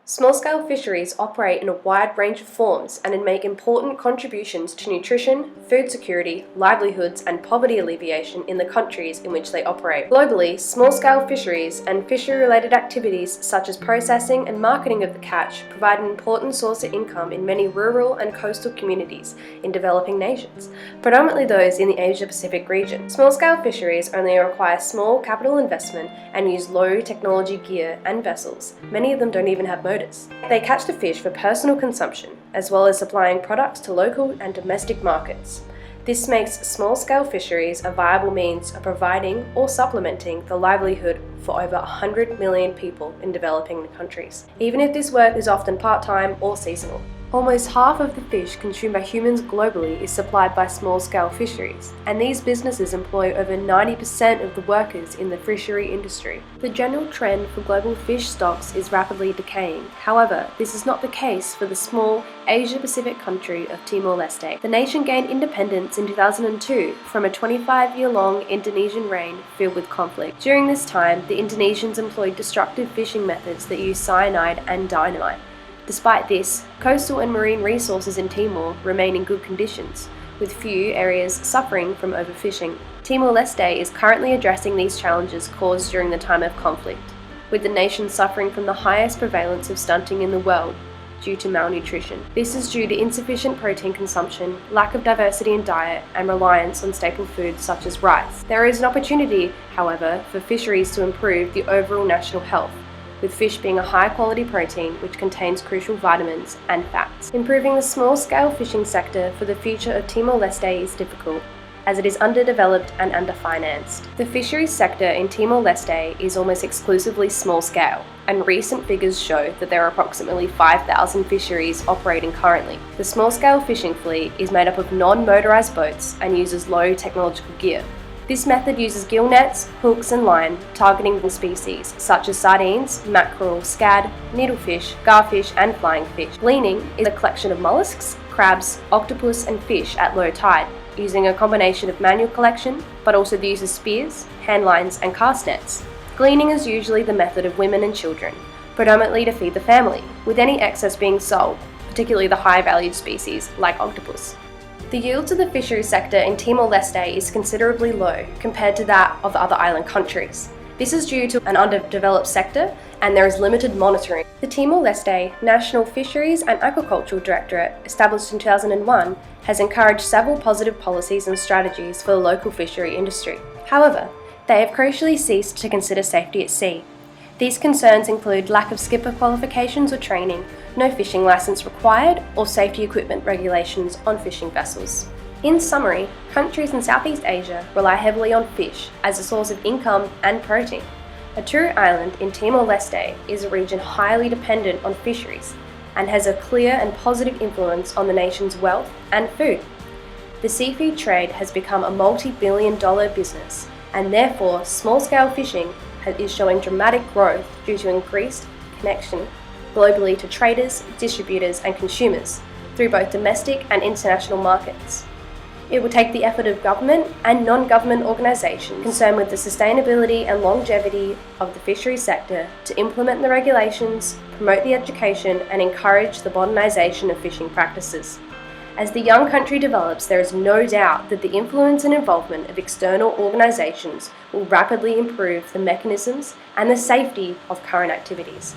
Small-scale fisheries operate in a wide range of forms and make important contributions to nutrition, food security, livelihoods, and poverty alleviation in the countries in which they operate. Globally, small-scale fisheries and fishery-related activities such as processing and marketing of the catch provide an important source of income in many rural and coastal communities in developing nations, predominantly those in the Asia-Pacific region. Small-scale fisheries only require small capital investment and use low-technology gear and vessels. Many of them don't even have motors. They catch the fish for personal consumption, as well as supplying products to local and domestic markets. This makes small-scale fisheries a viable means of providing or supplementing the livelihood for over 100 million people in developing countries, even if this work is often part-time or seasonal. Almost half of the fish consumed by humans globally is supplied by small-scale fisheries, and these businesses employ over 90% of the workers in the fishery industry. The general trend for global fish stocks is rapidly decaying. However, this is not the case for the small Asia-Pacific country of Timor-Leste. The nation gained independence in 2002 from a 25-year-long Indonesian reign filled with conflict. During this time, the Indonesians employed destructive fishing methods that used cyanide and dynamite. Despite this, coastal and marine resources in Timor remain in good conditions, with few areas suffering from overfishing. Timor-Leste is currently addressing these challenges caused during the time of conflict, with the nation suffering from the highest prevalence of stunting in the world due to malnutrition. This is due to insufficient protein consumption, lack of diversity in diet, and reliance on staple foods such as rice. There is an opportunity, however, for fisheries to improve the overall national health, with fish being a high-quality protein which contains crucial vitamins and fats. Improving the small-scale fishing sector for the future of Timor-Leste is difficult, as it is underdeveloped and underfinanced. The fisheries sector in Timor-Leste is almost exclusively small-scale, and recent figures show that there are approximately 5,000 fisheries operating currently. The small-scale fishing fleet is made up of non-motorized boats and uses low technological gear. This method uses gill nets, hooks and line, targeting species such as sardines, mackerel, scad, needlefish, garfish and flying fish. Gleaning is a collection of mollusks, crabs, octopus and fish at low tide, using a combination of manual collection, but also the use of spears, hand lines and cast nets. Gleaning is usually the method of women and children, predominantly to feed the family, with any excess being sold, particularly the high-valued species like octopus. The yield to the fisheries sector in Timor-Leste is considerably low compared to that of the other island countries. This is due to an underdeveloped sector and there is limited monitoring. The Timor-Leste National Fisheries and Aquaculture Directorate, established in 2001, has encouraged several positive policies and strategies for the local fishery industry. However, they have crucially ceased to consider safety at sea. These concerns include lack of skipper qualifications or training, no fishing license required, or safety equipment regulations on fishing vessels. In summary, countries in Southeast Asia rely heavily on fish as a source of income and protein. A true island in Timor-Leste is a region highly dependent on fisheries and has a clear and positive influence on the nation's wealth and food. The seafood trade has become a multi-billion-dollar business, and therefore small-scale fishing is showing dramatic growth due to increased connection globally to traders, distributors and consumers through both domestic and international markets. It will take the effort of government and non-government organisations concerned with the sustainability and longevity of the fisheries sector to implement the regulations, promote the education and encourage the modernisation of fishing practices. As the young country develops, there is no doubt that the influence and involvement of external organisations will rapidly improve the mechanisms and the safety of current activities.